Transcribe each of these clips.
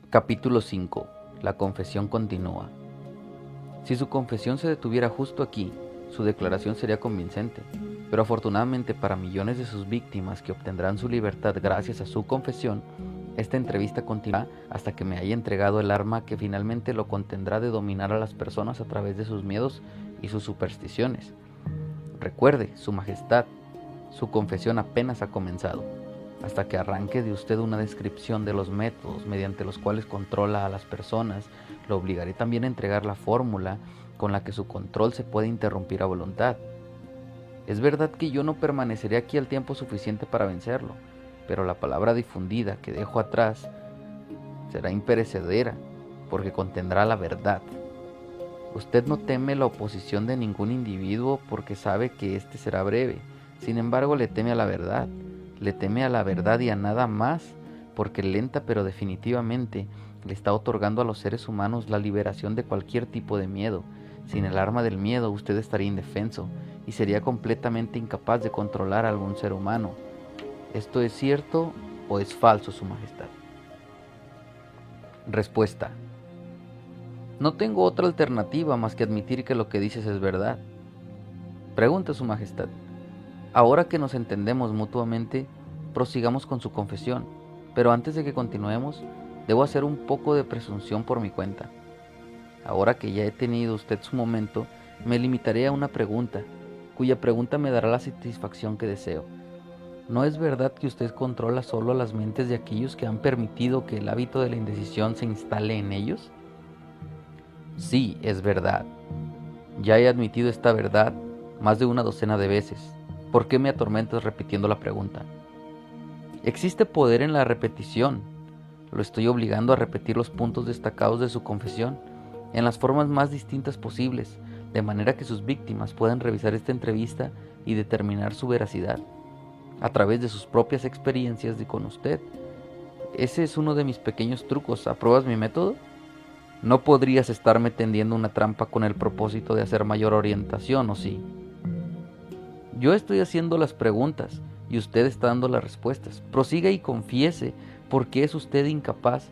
Capítulo 5. La confesión continúa. Si su confesión se detuviera justo aquí, su declaración sería convincente, pero afortunadamente para millones de sus víctimas que obtendrán su libertad gracias a su confesión, esta entrevista continuará hasta que me haya entregado el arma que finalmente lo contendrá de dominar a las personas a través de sus miedos y sus supersticiones. Recuerde, Su Majestad, su confesión apenas ha comenzado. Hasta que arranque de usted una descripción de los métodos mediante los cuales controla a las personas, lo obligaré también a entregar la fórmula con la que su control se puede interrumpir a voluntad. Es verdad que yo no permaneceré aquí el tiempo suficiente para vencerlo, pero la palabra difundida que dejo atrás será imperecedera, porque contendrá la verdad. Usted no teme la oposición de ningún individuo porque sabe que éste será breve. Sin embargo, le teme a la verdad. Le teme a la verdad y a nada más, porque lenta pero definitivamente le está otorgando a los seres humanos la liberación de cualquier tipo de miedo. Sin el arma del miedo, usted estaría indefenso y sería completamente incapaz de controlar a algún ser humano. ¿Esto es cierto o es falso, Su Majestad? Respuesta. No tengo otra alternativa más que admitir que lo que dices es verdad. Pregunta, Su Majestad. Ahora que nos entendemos mutuamente, prosigamos con su confesión, pero antes de que continuemos, debo hacer un poco de presunción por mi cuenta. Ahora que ya he tenido usted su momento, me limitaré a una pregunta, cuya pregunta me dará la satisfacción que deseo. ¿No es verdad que usted controla solo las mentes de aquellos que han permitido que el hábito de la indecisión se instale en ellos? Sí, es verdad. Ya he admitido esta verdad más de una docena de veces. ¿Por qué me atormentas repitiendo la pregunta? Existe poder en la repetición. Lo estoy obligando a repetir los puntos destacados de su confesión en las formas más distintas posibles, de manera que sus víctimas puedan revisar esta entrevista y determinar su veracidad a través de sus propias experiencias con usted. Ese es uno de mis pequeños trucos. ¿Apruebas mi método? No podrías estarme tendiendo una trampa con el propósito de hacer mayor orientación, ¿o sí? Yo estoy haciendo las preguntas y usted está dando las respuestas. Prosiga y confiese por qué es usted incapaz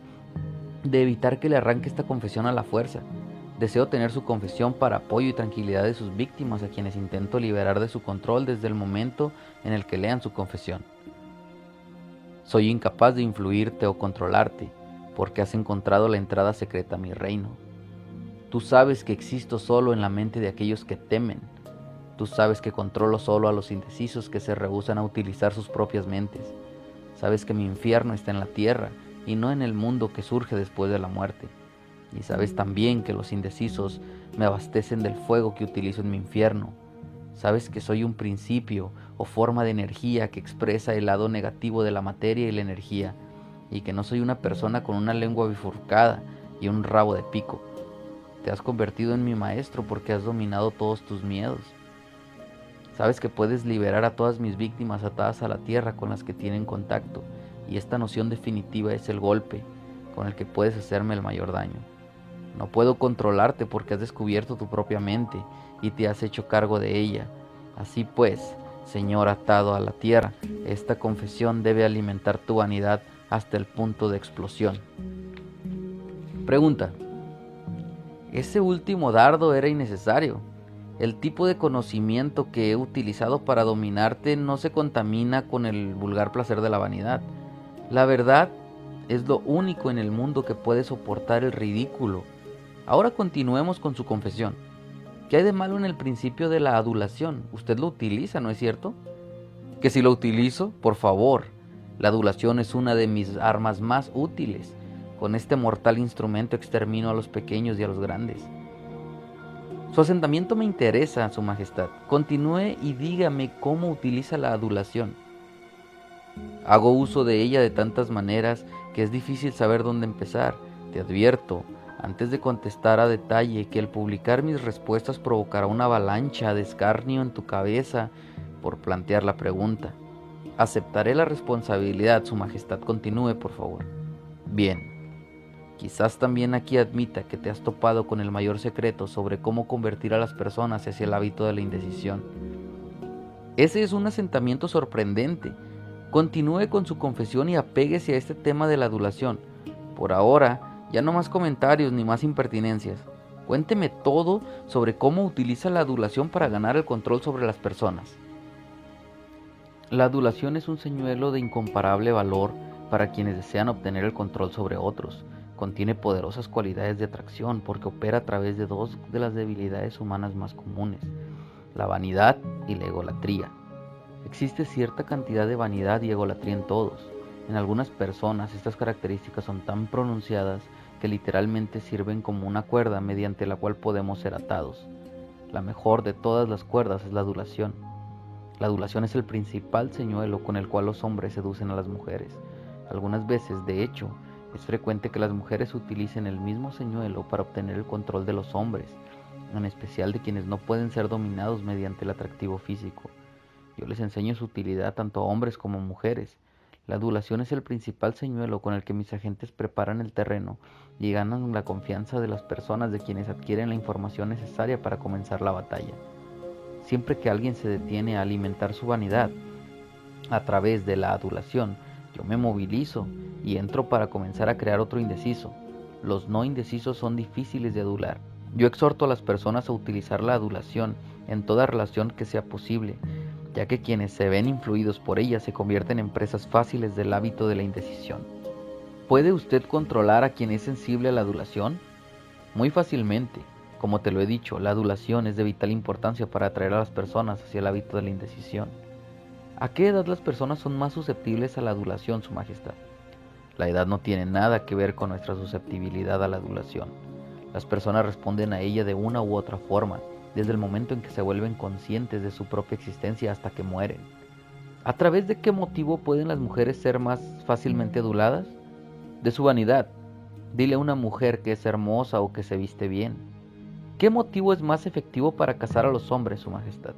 de evitar que le arranque esta confesión a la fuerza. Deseo tener su confesión para apoyo y tranquilidad de sus víctimas, a quienes intento liberar de su control desde el momento en el que lean su confesión. Soy incapaz de influirte o controlarte, porque has encontrado la entrada secreta a mi reino. Tú sabes que existo solo en la mente de aquellos que temen. Tú sabes que controlo solo a los indecisos que se rehúsan a utilizar sus propias mentes. Sabes que mi infierno está en la tierra y no en el mundo que surge después de la muerte. Y sabes también que los indecisos me abastecen del fuego que utilizo en mi infierno. Sabes que soy un principio o forma de energía que expresa el lado negativo de la materia y la energía, y que no soy una persona con una lengua bifurcada y un rabo de pico. Te has convertido en mi maestro porque has dominado todos tus miedos. Sabes que puedes liberar a todas mis víctimas atadas a la tierra con las que tienen contacto, y esta noción definitiva es el golpe con el que puedes hacerme el mayor daño. No puedo controlarte porque has descubierto tu propia mente y te has hecho cargo de ella. Así pues, Señor atado a la tierra, esta confesión debe alimentar tu vanidad hasta el punto de explosión. Pregunta. Ese último dardo era innecesario. El tipo de conocimiento que he utilizado para dominarte no se contamina con el vulgar placer de la vanidad. La verdad es lo único en el mundo que puede soportar el ridículo. Ahora continuemos con su confesión. ¿Qué hay de malo en el principio de la adulación? Usted lo utiliza, ¿no es cierto? Que si lo utilizo, por favor. La adulación es una de mis armas más útiles. Con este mortal instrumento extermino a los pequeños y a los grandes. Su asentamiento me interesa, Su Majestad. Continúe y dígame cómo utiliza la adulación. Hago uso de ella de tantas maneras que es difícil saber dónde empezar. Te advierto, antes de contestar a detalle, que el publicar mis respuestas provocará una avalancha de escarnio en tu cabeza por plantear la pregunta. Aceptaré la responsabilidad, Su Majestad. Continúe, por favor. Bien. Quizás también aquí admita que te has topado con el mayor secreto sobre cómo convertir a las personas hacia el hábito de la indecisión. Ese es un asentamiento sorprendente. Continúe con su confesión y apéguese a este tema de la adulación. Por ahora, Ya no más comentarios ni más impertinencias. Cuénteme todo sobre cómo utiliza la adulación para ganar el control sobre las personas. La adulación es un señuelo de incomparable valor para quienes desean obtener el control sobre otros. Contiene poderosas cualidades de atracción porque opera a través de dos de las debilidades humanas más comunes, la vanidad y la egolatría. Existe cierta cantidad de vanidad y egolatría en todos. En algunas personas estas características son tan pronunciadas que literalmente sirven como una cuerda mediante la cual podemos ser atados. La mejor de todas las cuerdas es la adulación. La adulación es el principal señuelo con el cual los hombres seducen a las mujeres. Algunas veces, de hecho, es frecuente que las mujeres utilicen el mismo señuelo para obtener el control de los hombres, en especial de quienes no pueden ser dominados mediante el atractivo físico. Yo les enseño su utilidad tanto a hombres como a mujeres. La adulación es el principal señuelo con el que mis agentes preparan el terreno y ganan la confianza de las personas de quienes adquieren la información necesaria para comenzar la batalla. Siempre que alguien se detiene a alimentar su vanidad a través de la adulación, yo me movilizo y entro para comenzar a crear otro indeciso. Los no indecisos son difíciles de adular. Yo exhorto a las personas a utilizar la adulación en toda relación que sea posible, ya que quienes se ven influidos por ella se convierten en presas fáciles del hábito de la indecisión. ¿Puede usted controlar a quien es sensible a la adulación? Muy fácilmente. Como te lo he dicho, la adulación es de vital importancia para atraer a las personas hacia el hábito de la indecisión. ¿A qué edad las personas son más susceptibles a la adulación, Su Majestad? La edad no tiene nada que ver con nuestra susceptibilidad a la adulación. Las personas responden a ella de una u otra forma, desde el momento en que se vuelven conscientes de su propia existencia hasta que mueren. ¿A través de qué motivo pueden las mujeres ser más fácilmente aduladas? De su vanidad. Dile a una mujer que es hermosa o que se viste bien. ¿Qué motivo es más efectivo para cazar a los hombres, Su Majestad?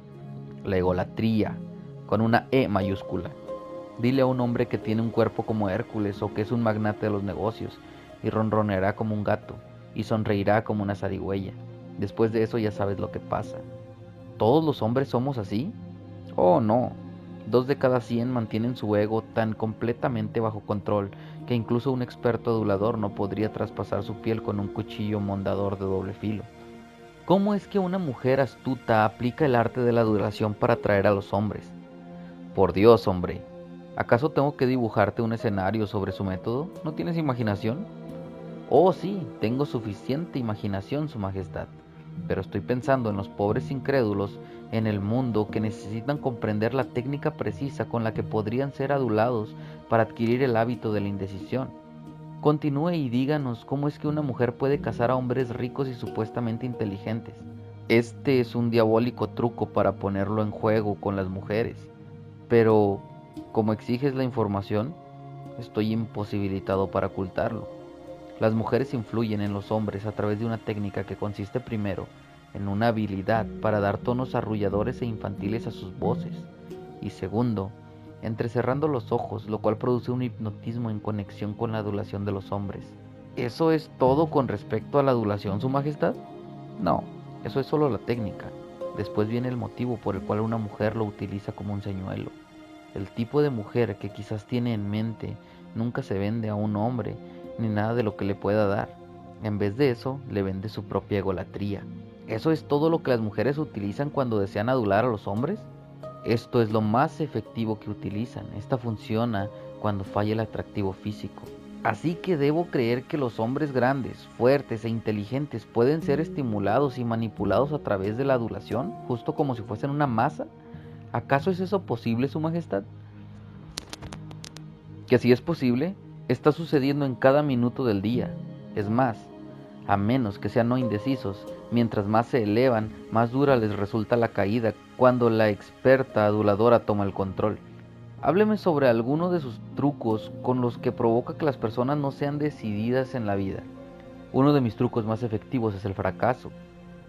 La egolatría, con una E mayúscula. Dile a un hombre que tiene un cuerpo como Hércules o que es un magnate de los negocios y ronroneará como un gato y sonreirá como una zarigüeya. Después de eso ya sabes lo que pasa. ¿Todos los hombres somos así? Oh, no. 2 de cada 100 mantienen su ego tan completamente bajo control que incluso un experto adulador no podría traspasar su piel con un cuchillo mondador de doble filo. ¿Cómo es que una mujer astuta aplica el arte de la adulación para atraer a los hombres? Por Dios, hombre, ¿acaso tengo que dibujarte un escenario sobre su método? ¿No tienes imaginación? Oh, sí, tengo suficiente imaginación, Su Majestad, pero estoy pensando en los pobres incrédulos en el mundo que necesitan comprender la técnica precisa con la que podrían ser adulados para adquirir el hábito de la indecisión. Continúe y díganos cómo es que una mujer puede casar a hombres ricos y supuestamente inteligentes. Este es un diabólico truco para ponerlo en juego con las mujeres, pero como exiges la información, estoy imposibilitado para ocultarlo. Las mujeres influyen en los hombres a través de una técnica que consiste primero en una habilidad para dar tonos arrulladores e infantiles a sus voces y segundo, entrecerrando los ojos, lo cual produce un hipnotismo en conexión con la adulación de los hombres. ¿Eso es todo con respecto a la adulación, Su Majestad? No, eso es solo la técnica. Después viene el motivo por el cual una mujer lo utiliza como un señuelo. El tipo de mujer que quizás tiene en mente nunca se vende a un hombre ni nada de lo que le pueda dar. En vez de eso, le vende su propia egolatría. ¿Eso es todo lo que las mujeres utilizan cuando desean adular a los hombres? Esto es lo más efectivo que utilizan. Esta funciona cuando falla el atractivo físico. Así que debo creer que los hombres grandes, fuertes e inteligentes pueden ser estimulados y manipulados a través de la adulación, justo como si fuesen una masa. ¿Acaso es eso posible, Su Majestad? Que si es posible, está sucediendo en cada minuto del día. Es más, a menos que sean no indecisos, mientras más se elevan, más dura les resulta la caída cuando la experta aduladora toma el control. Hábleme sobre alguno de sus trucos con los que provoca que las personas no sean decididas en la vida. Uno de mis trucos más efectivos es el fracaso.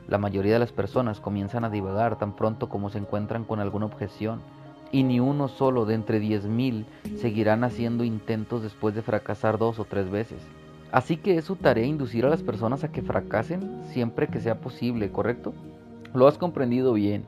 La mayoría de las personas comienzan a divagar tan pronto como se encuentran con alguna objeción, y ni uno solo de entre 10,000 seguirán haciendo intentos después de fracasar 2 o 3 veces. Así que es su tarea inducir a las personas a que fracasen siempre que sea posible, ¿correcto? Lo has comprendido bien.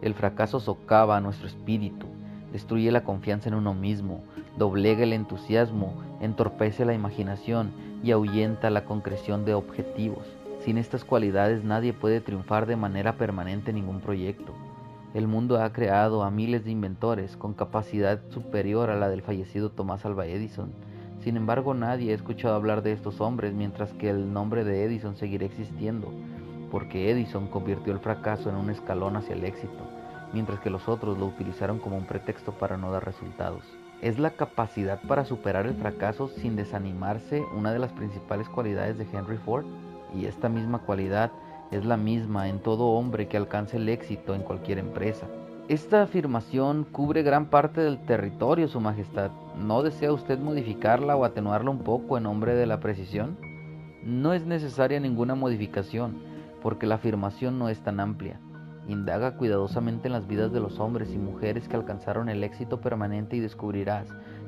El fracaso socava a nuestro espíritu, destruye la confianza en uno mismo, doblega el entusiasmo, entorpece la imaginación y ahuyenta la concreción de objetivos. Sin estas cualidades nadie puede triunfar de manera permanente en ningún proyecto. El mundo ha creado a miles de inventores con capacidad superior a la del fallecido Thomas Alva Edison. Sin embargo, nadie ha escuchado hablar de estos hombres, mientras que el nombre de Edison seguirá existiendo, porque Edison convirtió el fracaso en un escalón hacia el éxito, mientras que los otros lo utilizaron como un pretexto para no dar resultados. ¿Es la capacidad para superar el fracaso sin desanimarse una de las principales cualidades de Henry Ford? Y esta misma cualidad es la misma en todo hombre que alcance el éxito en cualquier empresa. Esta afirmación cubre gran parte del territorio, Su Majestad. ¿No desea usted modificarla o atenuarla un poco en nombre de la precisión? No es necesaria ninguna modificación, porque la afirmación no es tan amplia. Indaga cuidadosamente en las vidas de los hombres y mujeres que alcanzaron el éxito permanente y descubrirás,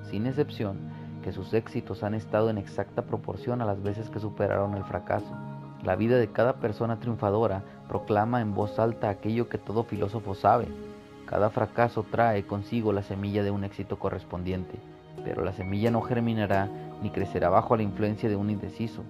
sin excepción, que sus éxitos han estado en exacta proporción a las veces que superaron el fracaso. La vida de cada persona triunfadora proclama en voz alta aquello que todo filósofo sabe. Cada fracaso trae consigo la semilla de un éxito correspondiente, pero la semilla no germinará ni crecerá bajo la influencia de un indeciso.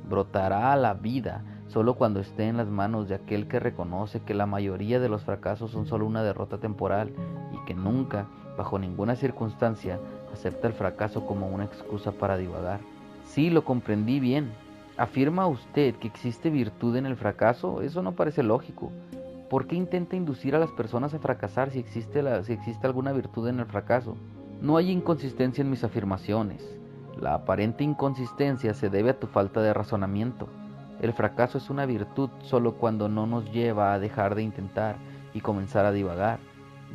Brotará a la vida solo cuando esté en las manos de aquel que reconoce que la mayoría de los fracasos son solo una derrota temporal y que nunca, bajo ninguna circunstancia, acepta el fracaso como una excusa para divagar. Sí, lo comprendí bien. ¿Afirma usted que existe virtud en el fracaso? Eso no parece lógico. ¿Por qué intenta inducir a las personas a fracasar si existe alguna virtud en el fracaso? No hay inconsistencia en mis afirmaciones. La aparente inconsistencia se debe a tu falta de razonamiento. El fracaso es una virtud solo cuando no nos lleva a dejar de intentar y comenzar a divagar.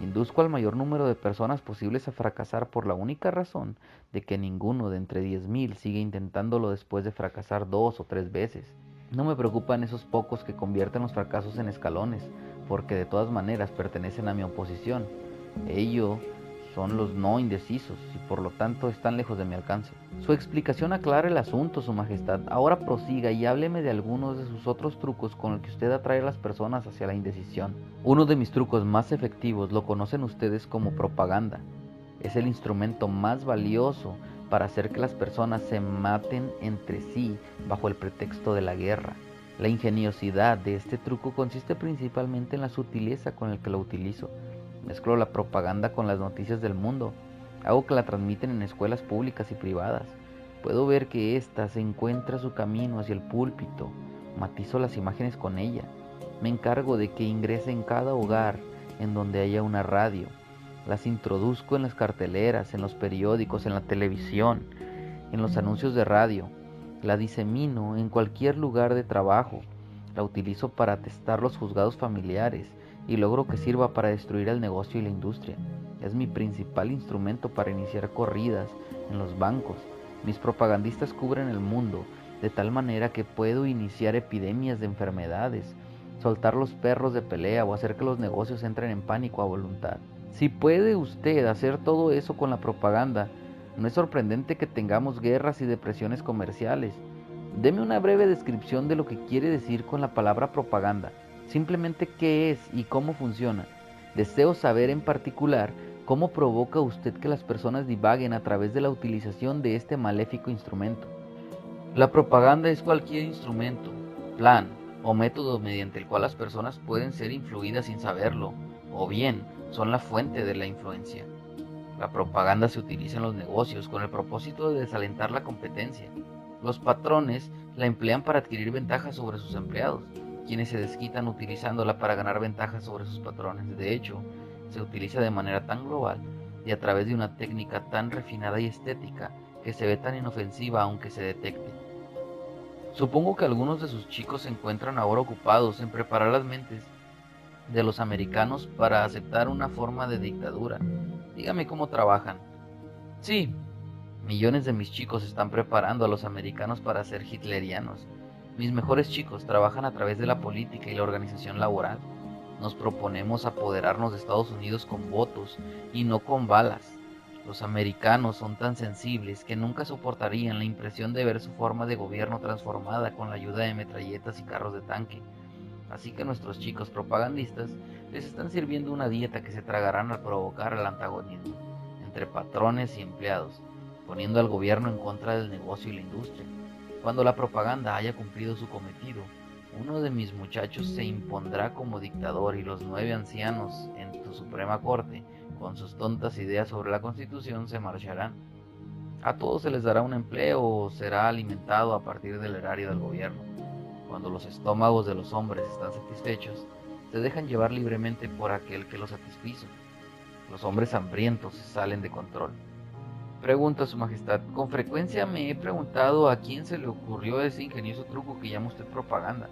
Induzco al mayor número de personas posibles a fracasar por la única razón de que ninguno de entre 10.000 sigue intentándolo después de fracasar 2 o 3 veces. No me preocupan esos pocos que convierten los fracasos en escalones, porque de todas maneras pertenecen a mi oposición. Ellos son los no indecisos y por lo tanto están lejos de mi alcance. Su explicación aclara el asunto, Su Majestad. Ahora prosiga y hábleme de algunos de sus otros trucos con los que usted atrae a las personas hacia la indecisión. Uno de mis trucos más efectivos lo conocen ustedes como propaganda. Es el instrumento más valioso para hacer que las personas se maten entre sí bajo el pretexto de la guerra. La ingeniosidad de este truco consiste principalmente en la sutileza con la que lo utilizo. Mezclo la propaganda con las noticias del mundo. Hago que la transmiten en escuelas públicas y privadas. Puedo ver que ésta se encuentra su camino hacia el púlpito. Matizo las imágenes con ella. Me encargo de que ingrese en cada hogar en donde haya una radio. Las introduzco en las carteleras, en los periódicos, en la televisión, en los anuncios de radio. La disemino en cualquier lugar de trabajo. La utilizo para atestar los juzgados familiares y logro que sirva para destruir el negocio y la industria. Es mi principal instrumento para iniciar corridas en los bancos. Mis propagandistas cubren el mundo de tal manera que puedo iniciar epidemias de enfermedades, soltar los perros de pelea o hacer que los negocios entren en pánico a voluntad. Si puede usted hacer todo eso con la propaganda, no es sorprendente que tengamos guerras y depresiones comerciales. Deme una breve descripción de lo que quiere decir con la palabra propaganda. Simplemente qué es y cómo funciona. Deseo saber en particular cómo provoca usted que las personas divaguen a través de la utilización de este maléfico instrumento. La propaganda es cualquier instrumento, plan o método mediante el cual las personas pueden ser influidas sin saberlo, o bien son la fuente de la influencia. La propaganda se utiliza en los negocios con el propósito de desalentar la competencia. Los patrones la emplean para adquirir ventajas sobre sus empleados, quienes se desquitan utilizándola para ganar ventajas sobre sus patrones. De hecho, se utiliza de manera tan global y a través de una técnica tan refinada y estética que se ve tan inofensiva aunque se detecte. Supongo que algunos de sus chicos se encuentran ahora ocupados en preparar las mentes de los americanos para aceptar una forma de dictadura. Dígame cómo trabajan. Sí, millones de mis chicos están preparando a los americanos para ser hitlerianos. Mis mejores chicos trabajan a través de la política y la organización laboral. Nos proponemos apoderarnos de Estados Unidos con votos y no con balas. Los americanos son tan sensibles que nunca soportarían la impresión de ver su forma de gobierno transformada con la ayuda de metralletas y carros de tanque. Así que nuestros chicos propagandistas les están sirviendo una dieta que se tragarán al provocar el antagonismo entre patrones y empleados, poniendo al gobierno en contra del negocio y la industria. Cuando la propaganda haya cumplido su cometido, uno de mis muchachos se impondrá como dictador y los 9 ancianos en tu Suprema Corte, con sus tontas ideas sobre la Constitución, se marcharán. A todos se les dará un empleo o será alimentado a partir del erario del gobierno. Cuando los estómagos de los hombres están satisfechos, se dejan llevar libremente por aquel que los satisfizo. Los hombres hambrientos salen de control. Pregunta Su Majestad, con frecuencia me he preguntado a quién se le ocurrió ese ingenioso truco que llama usted propaganda.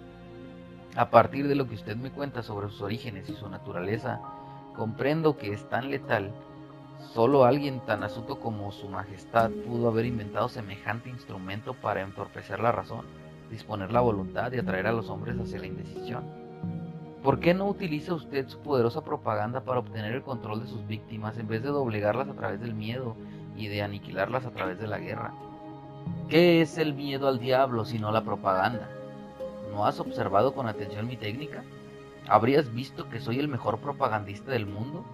A partir de lo que usted me cuenta sobre sus orígenes y su naturaleza, comprendo que es tan letal. Solo alguien tan astuto como Su Majestad pudo haber inventado semejante instrumento para entorpecer la razón, disponer la voluntad y atraer a los hombres hacia la indecisión. ¿Por qué no utiliza usted su poderosa propaganda para obtener el control de sus víctimas en vez de doblegarlas a través del miedo y de aniquilarlas a través de la guerra? ¿Qué es el miedo al diablo sino la propaganda? ¿No has observado con atención mi técnica? ¿Habrías visto que soy el mejor propagandista del mundo?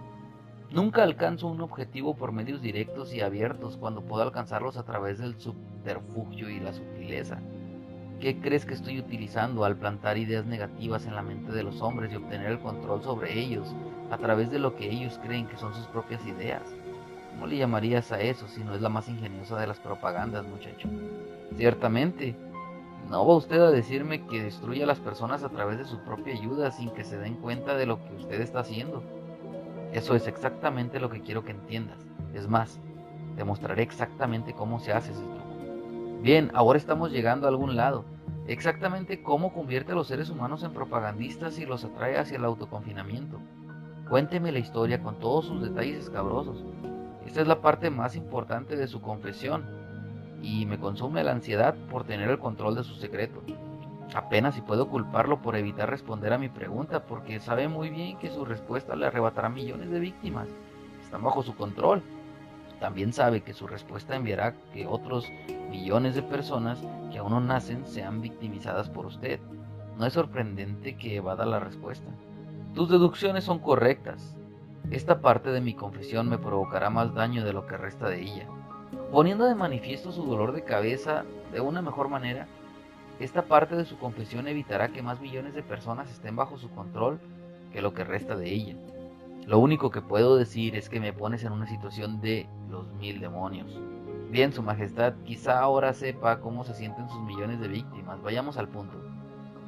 Nunca alcanzo un objetivo por medios directos y abiertos cuando puedo alcanzarlos a través del subterfugio y la sutileza. ¿Qué crees que estoy utilizando al plantar ideas negativas en la mente de los hombres y obtener el control sobre ellos a través de lo que ellos creen que son sus propias ideas? ¿Cómo le llamarías a eso si no es la más ingeniosa de las propagandas, muchacho? Ciertamente, no va usted a decirme que destruye a las personas a través de su propia ayuda sin que se den cuenta de lo que usted está haciendo. Eso es exactamente lo que quiero que entiendas. Es más, te mostraré exactamente cómo se hace ese truco. Bien, ahora estamos llegando a algún lado. Exactamente cómo convierte a los seres humanos en propagandistas y los atrae hacia el autoconfinamiento. Cuénteme la historia con todos sus detalles escabrosos. Esta es la parte más importante de su confesión y me consume la ansiedad por tener el control de su secreto. Apenas si puedo culparlo por evitar responder a mi pregunta, porque sabe muy bien que su respuesta le arrebatará millones de víctimas. Están bajo su control. También sabe que su respuesta enviará que otros millones de personas que aún no nacen sean victimizadas por usted. No es sorprendente que evada la respuesta. Tus deducciones son correctas. Esta parte de mi confesión me provocará más daño de lo que resta de ella. Poniendo de manifiesto su dolor de cabeza de una mejor manera, esta parte de su confesión evitará que más millones de personas estén bajo su control que lo que resta de ella. Lo único que puedo decir es que me pones en una situación de los 1000 demonios. Bien, Su Majestad, quizá ahora sepa cómo se sienten sus millones de víctimas. Vayamos al punto.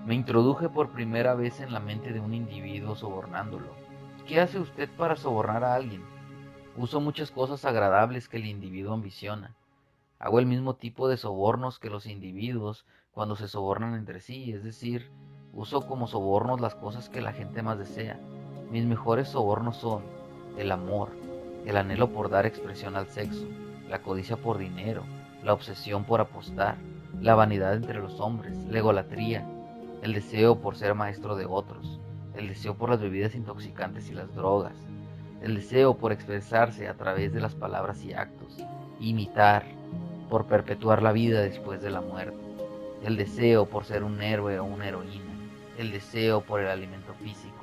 Me introduje por primera vez en la mente de un individuo sobornándolo. ¿Qué hace usted para sobornar a alguien? Uso muchas cosas agradables que el individuo ambiciona. Hago el mismo tipo de sobornos que los individuos cuando se sobornan entre sí, es decir, uso como sobornos las cosas que la gente más desea. Mis mejores sobornos son el amor, el anhelo por dar expresión al sexo, la codicia por dinero, la obsesión por apostar, la vanidad entre los hombres, la egolatría, el deseo por ser maestro de otros, el deseo por las bebidas intoxicantes y las drogas, el deseo por expresarse a través de las palabras y actos, imitar, por perpetuar la vida después de la muerte, el deseo por ser un héroe o una heroína, el deseo por el alimento físico.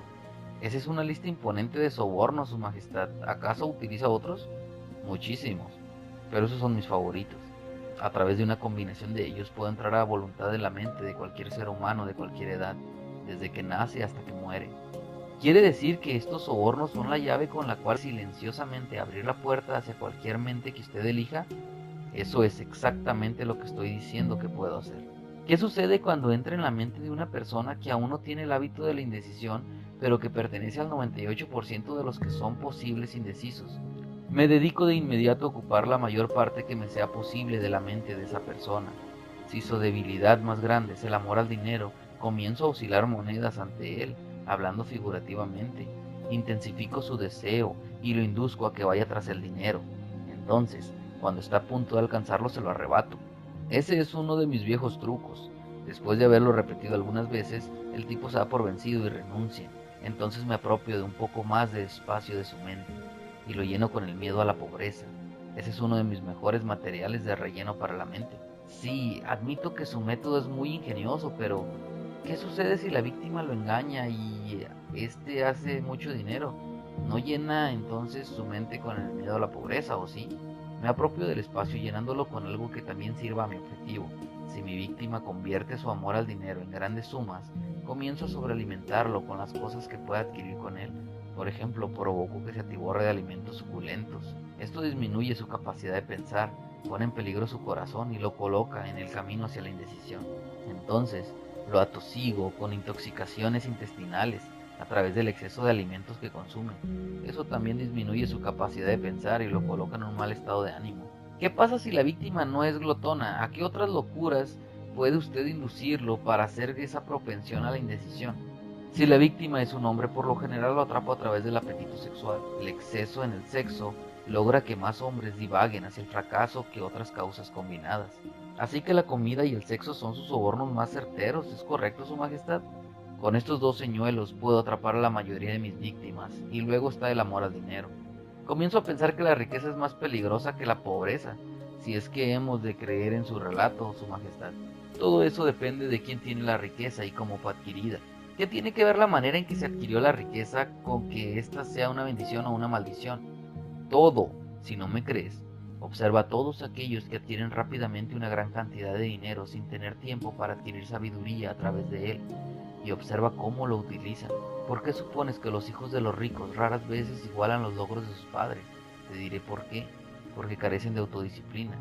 Esa es una lista imponente de sobornos, Su Majestad. ¿Acaso utiliza otros? Muchísimos, pero esos son mis favoritos. A través de una combinación de ellos puedo entrar a la voluntad de la mente de cualquier ser humano de cualquier edad, desde que nace hasta que muere. ¿Quiere decir que estos sobornos son la llave con la cual silenciosamente abrir la puerta hacia cualquier mente que usted elija? Eso es exactamente lo que estoy diciendo que puedo hacer. ¿Qué sucede cuando entra en la mente de una persona que aún no tiene el hábito de la indecisión, pero que pertenece al 98% de los que son posibles indecisos? Me dedico de inmediato a ocupar la mayor parte que me sea posible de la mente de esa persona. Si su debilidad más grande es el amor al dinero, comienzo a oscilar monedas ante él, hablando figurativamente. Intensifico su deseo y lo induzco a que vaya tras el dinero. Entonces, cuando está a punto de alcanzarlo, se lo arrebato. Ese es uno de mis viejos trucos. Después de haberlo repetido algunas veces, el tipo se da por vencido y renuncia. Entonces me apropio de un poco más de espacio de su mente y lo lleno con el miedo a la pobreza. Ese es uno de mis mejores materiales de relleno para la mente. Sí, admito que su método es muy ingenioso, pero ¿qué sucede si la víctima lo engaña y este hace mucho dinero? ¿No llena entonces su mente con el miedo a la pobreza, o sí? Me apropio del espacio llenándolo con algo que también sirva a mi objetivo. Si mi víctima convierte su amor al dinero en grandes sumas, comienzo a sobrealimentarlo con las cosas que pueda adquirir con él. Por ejemplo, provoco que se atiborre de alimentos suculentos. Esto disminuye su capacidad de pensar, pone en peligro su corazón y lo coloca en el camino hacia la indecisión. Entonces, lo atosigo con intoxicaciones intestinales a través del exceso de alimentos que consume. Eso también disminuye su capacidad de pensar y lo coloca en un mal estado de ánimo. ¿Qué pasa si la víctima no es glotona? ¿A qué otras locuras puede usted inducirlo para hacer esa propensión a la indecisión? Si la víctima es un hombre, por lo general lo atrapa a través del apetito sexual. El exceso en el sexo logra que más hombres divaguen hacia el fracaso que otras causas combinadas. Así que la comida y el sexo son sus sobornos más certeros, ¿es correcto, Su Majestad? Con estos dos señuelos puedo atrapar a la mayoría de mis víctimas, y luego está el amor al dinero. Comienzo a pensar que la riqueza es más peligrosa que la pobreza, si es que hemos de creer en su relato, Su Majestad. Todo eso depende de quién tiene la riqueza y cómo fue adquirida. ¿Qué tiene que ver la manera en que se adquirió la riqueza con que ésta sea una bendición o una maldición? Todo, si no me crees. Observa a todos aquellos que adquieren rápidamente una gran cantidad de dinero sin tener tiempo para adquirir sabiduría a través de él, y observa cómo lo utilizan. ¿Por qué supones que los hijos de los ricos raras veces igualan los logros de sus padres? Te diré por qué. Porque carecen de autodisciplina,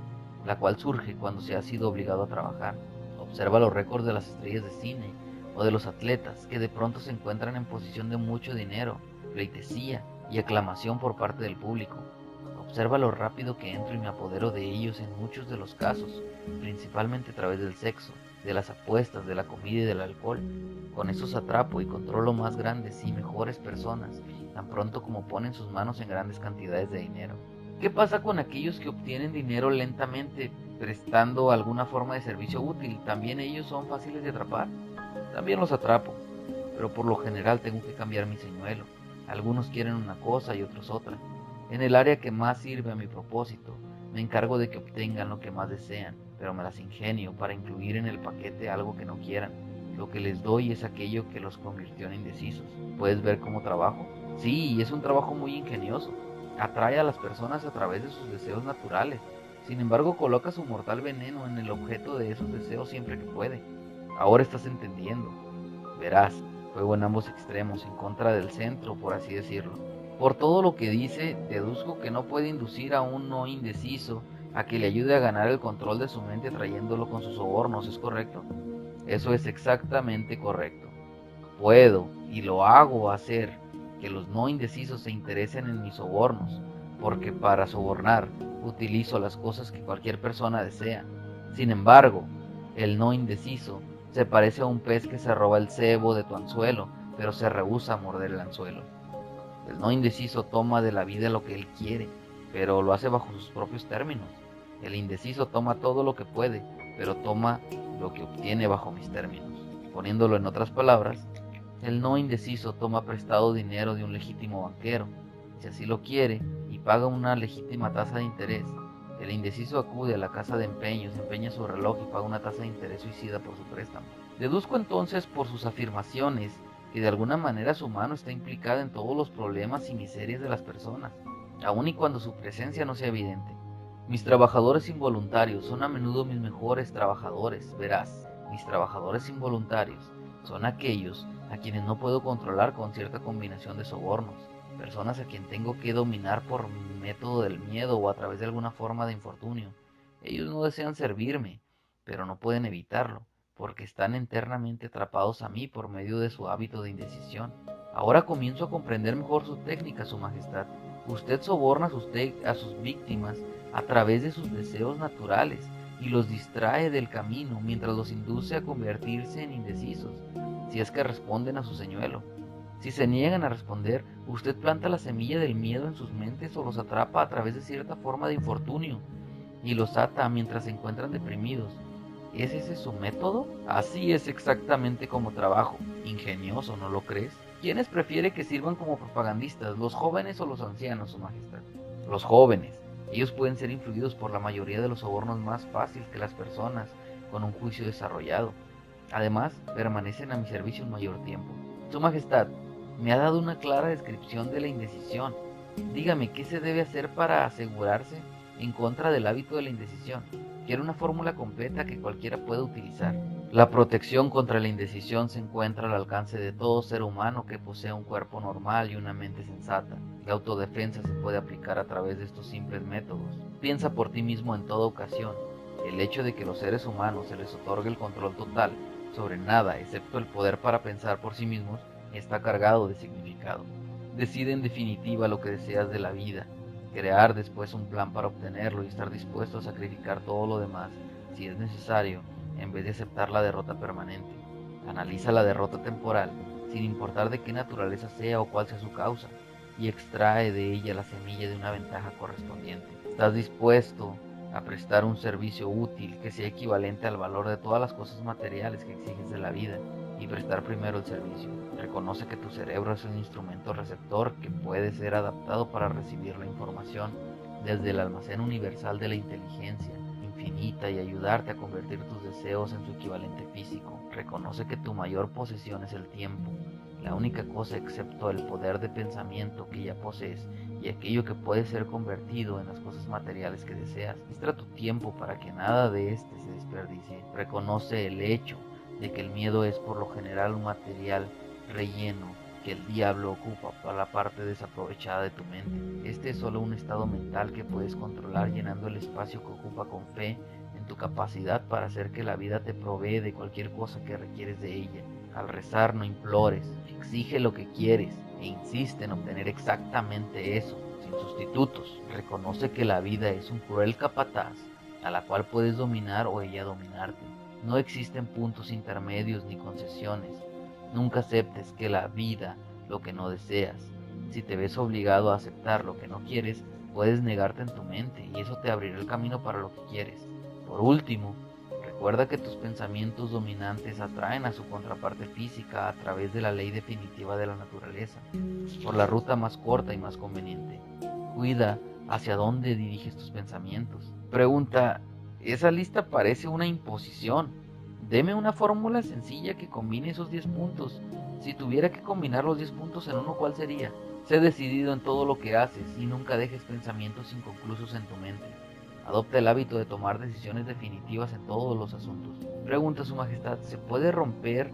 la cual surge cuando se ha sido obligado a trabajar. Observa los récords de las estrellas de cine o de los atletas que de pronto se encuentran en posición de mucho dinero, pleitesía y aclamación por parte del público. Observa lo rápido que entro y me apodero de ellos en muchos de los casos, principalmente a través del sexo, de las apuestas, de la comida y del alcohol. Con esos atrapo y controlo más grandes y mejores personas, tan pronto como ponen sus manos en grandes cantidades de dinero. ¿Qué pasa con aquellos que obtienen dinero lentamente, prestando alguna forma de servicio útil? ¿También ellos son fáciles de atrapar? También los atrapo, pero por lo general tengo que cambiar mi señuelo. Algunos quieren una cosa y otros otra. En el área que más sirve a mi propósito, me encargo de que obtengan lo que más desean, pero me las ingenio para incluir en el paquete algo que no quieran. Lo que les doy es aquello que los convirtió en indecisos. ¿Puedes ver cómo trabajo? Sí, es un trabajo muy ingenioso. Atrae a las personas a través de sus deseos naturales. Sin embargo, coloca su mortal veneno en el objeto de esos deseos siempre que puede. Ahora estás entendiendo. Verás, juego en ambos extremos, en contra del centro, por así decirlo. Por todo lo que dice, deduzco que no puede inducir a un no indeciso a que le ayude a ganar el control de su mente trayéndolo con sus sobornos, ¿es correcto? Eso es exactamente correcto. Puedo, y lo hago hacer, que los no indecisos se interesen en mis sobornos, porque para sobornar utilizo las cosas que cualquier persona desea. Sin embargo, el no indeciso se parece a un pez que se roba el cebo de tu anzuelo, pero se rehúsa a morder el anzuelo. El no indeciso toma de la vida lo que él quiere, pero lo hace bajo sus propios términos. El indeciso toma todo lo que puede, pero toma lo que obtiene bajo mis términos. Poniéndolo en otras palabras, el no indeciso toma prestado dinero de un legítimo banquero, si así lo quiere, y paga una legítima tasa de interés. El indeciso acude a la casa de empeños, empeña su reloj y paga una tasa de interés suicida por su préstamo. Deduzco entonces por sus afirmaciones que de alguna manera su mano está implicada en todos los problemas y miserias de las personas, aun y cuando su presencia no sea evidente. Mis trabajadores involuntarios son a menudo mis mejores trabajadores, verás. Mis trabajadores involuntarios son aquellos a quienes no puedo controlar con cierta combinación de sobornos, personas a quien tengo que dominar por método del miedo o a través de alguna forma de infortunio. Ellos no desean servirme, pero no pueden evitarlo, porque están internamente atrapados a mí por medio de su hábito de indecisión. Ahora comienzo a comprender mejor su técnica, Su Majestad. Usted soborna a sus víctimas a través de sus deseos naturales y los distrae del camino mientras los induce a convertirse en indecisos, si es que responden a su señuelo. Si se niegan a responder, usted planta la semilla del miedo en sus mentes o los atrapa a través de cierta forma de infortunio y los ata mientras se encuentran deprimidos. ¿Es ese su método? Así es exactamente como trabajo. Ingenioso, ¿no lo crees? ¿Quiénes prefiere que sirvan como propagandistas, los jóvenes o los ancianos, Su Majestad? Los jóvenes. Ellos pueden ser influidos por la mayoría de los sobornos más fácil que las personas con un juicio desarrollado. Además, permanecen a mi servicio un mayor tiempo. Su Majestad, Me ha dado una clara descripción de la indecisión. Dígame, ¿qué se debe hacer para asegurarse en contra del hábito de la indecisión? Quiero una fórmula completa que cualquiera pueda utilizar. La protección contra la indecisión se encuentra al alcance de todo ser humano que posee un cuerpo normal y una mente sensata. La autodefensa se puede aplicar a través de estos simples métodos. Piensa por ti mismo en toda ocasión. El hecho de que los seres humanos se les otorgue el control total sobre nada excepto el poder para pensar por sí mismos está cargado de significado. Decide en definitiva lo que deseas de la vida, crear después un plan para obtenerlo y estar dispuesto a sacrificar todo lo demás, si es necesario, en vez de aceptar la derrota permanente. Analiza la derrota temporal, sin importar de qué naturaleza sea o cuál sea su causa, y extrae de ella la semilla de una ventaja correspondiente. ¿Estás dispuesto a prestar un servicio útil que sea equivalente al valor de todas las cosas materiales que exiges de la vida y prestar primero el servicio? Reconoce que tu cerebro es un instrumento receptor que puede ser adaptado para recibir la información desde el almacén universal de la inteligencia infinita y ayudarte a convertir tus deseos en su equivalente físico. Reconoce que tu mayor posesión es el tiempo, la única cosa excepto el poder de pensamiento que ya posees y aquello que puede ser convertido en las cosas materiales que deseas. Administra tu tiempo para que nada de este se desperdicie. Reconoce el hecho de que el miedo es por lo general un material relleno que el diablo ocupa para la parte desaprovechada de tu mente. Este es solo un estado mental que puedes controlar llenando el espacio que ocupa con fe en tu capacidad para hacer que la vida te provee de cualquier cosa que requieres de ella. Al rezar no implores, exige lo que quieres e insiste en obtener exactamente eso, sin sustitutos. Reconoce que la vida es un cruel capataz a la cual puedes dominar o ella dominarte. No existen puntos intermedios ni concesiones. Nunca aceptes que la vida lo que no deseas. Si te ves obligado a aceptar lo que no quieres, puedes negarte en tu mente y eso te abrirá el camino para lo que quieres. Por último, recuerda que tus pensamientos dominantes atraen a su contraparte física a través de la ley definitiva de la naturaleza, por la ruta más corta y más conveniente. Cuida hacia dónde diriges tus pensamientos. Pregunta, esa lista parece una imposición. Deme una fórmula sencilla que combine esos 10 puntos. Si tuviera que combinar los 10 puntos en uno, ¿cuál sería? Sé decidido en todo lo que haces y nunca dejes pensamientos inconclusos en tu mente. Adopta el hábito de tomar decisiones definitivas en todos los asuntos. Pregunta Su Majestad, ¿se puede romper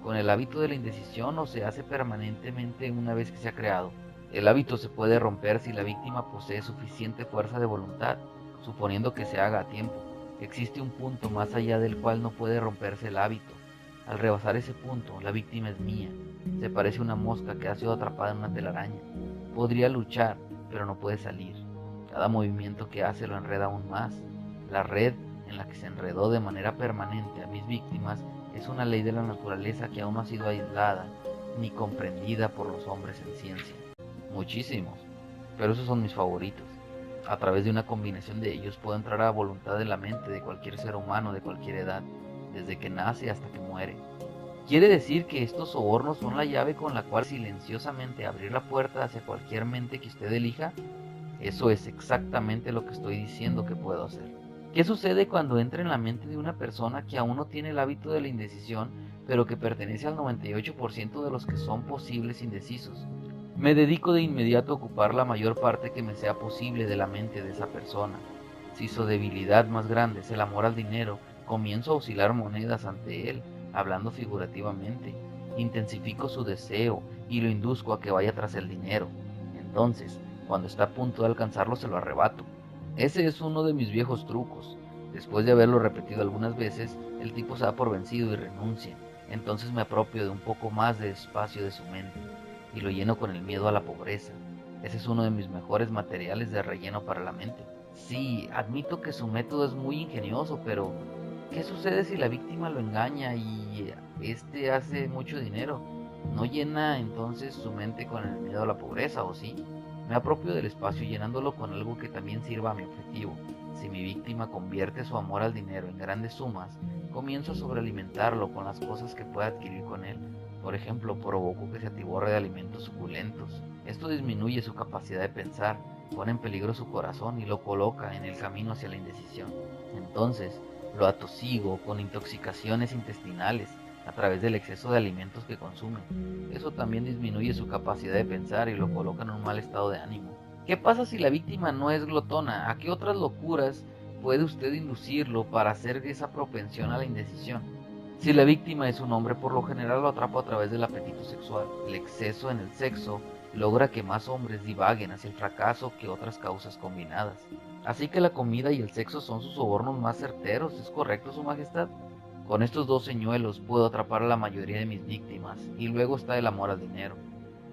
con el hábito de la indecisión o se hace permanentemente una vez que se ha creado? El hábito se puede romper si la víctima posee suficiente fuerza de voluntad, suponiendo que se haga a tiempo. Existe un punto más allá del cual no puede romperse el hábito. Al rebasar ese punto, la víctima es mía. Se parece a una mosca que ha sido atrapada en una telaraña. Podría luchar, pero no puede salir. Cada movimiento que hace lo enreda aún más. La red en la que se enredó de manera permanente a mis víctimas es una ley de la naturaleza que aún no ha sido aislada ni comprendida por los hombres en ciencia. Muchísimos, pero esos son mis favoritos. A través de una combinación de ellos puedo entrar a la voluntad de la mente de cualquier ser humano de cualquier edad, desde que nace hasta que muere. ¿Quiere decir que estos sobornos son la llave con la cual silenciosamente abrir la puerta hacia cualquier mente que usted elija? Eso es exactamente lo que estoy diciendo que puedo hacer. ¿Qué sucede cuando entra en la mente de una persona que aún no tiene el hábito de la indecisión, pero que pertenece al 98% de los que son posibles indecisos? Me dedico de inmediato a ocupar la mayor parte que me sea posible de la mente de esa persona. Si su debilidad más grande es el amor al dinero, comienzo a oscilar monedas ante él, hablando figurativamente. Intensifico su deseo y lo induzco a que vaya tras el dinero. Entonces, cuando está a punto de alcanzarlo, se lo arrebato. Ese es uno de mis viejos trucos. Después de haberlo repetido algunas veces, el tipo se da por vencido y renuncia. Entonces me apropio de un poco más de espacio de su mente y lo lleno con el miedo a la pobreza. Ese es uno de mis mejores materiales de relleno para la mente. Sí, admito que su método es muy ingenioso, pero ¿qué sucede si la víctima lo engaña y este hace mucho dinero? ¿No llena entonces su mente con el miedo a la pobreza, o sí? Me apropio del espacio llenándolo con algo que también sirva a mi objetivo. Si mi víctima convierte su amor al dinero en grandes sumas, comienzo a sobrealimentarlo con las cosas que pueda adquirir con él. Por ejemplo, provoco que se atiborre de alimentos suculentos. Esto disminuye su capacidad de pensar, pone en peligro su corazón y lo coloca en el camino hacia la indecisión. Entonces, lo atosigo con intoxicaciones intestinales, a través del exceso de alimentos que consumen. Eso también disminuye su capacidad de pensar y lo coloca en un mal estado de ánimo. ¿Qué pasa si la víctima no es glotona? ¿A qué otras locuras puede usted inducirlo para hacer esa propensión a la indecisión? Si la víctima es un hombre, por lo general lo atrapa a través del apetito sexual. El exceso en el sexo logra que más hombres divaguen hacia el fracaso que otras causas combinadas. Así que la comida y el sexo son sus sobornos más certeros, ¿es correcto, Su Majestad? Con estos dos señuelos puedo atrapar a la mayoría de mis víctimas, y luego está el amor al dinero.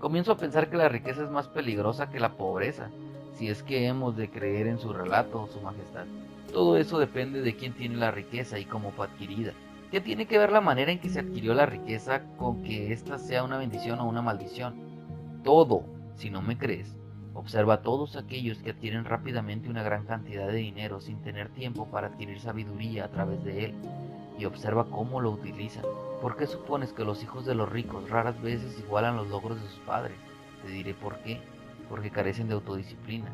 Comienzo a pensar que la riqueza es más peligrosa que la pobreza, si es que hemos de creer en su relato, Su Majestad. Todo eso depende de quién tiene la riqueza y cómo fue adquirida. ¿Qué tiene que ver la manera en que se adquirió la riqueza con que ésta sea una bendición o una maldición? Todo. Si no me crees, observa a todos aquellos que adquieren rápidamente una gran cantidad de dinero sin tener tiempo para adquirir sabiduría a través de él, y observa cómo lo utilizan. ¿Por qué supones que los hijos de los ricos raras veces igualan los logros de sus padres? Te diré por qué. Porque carecen de autodisciplina,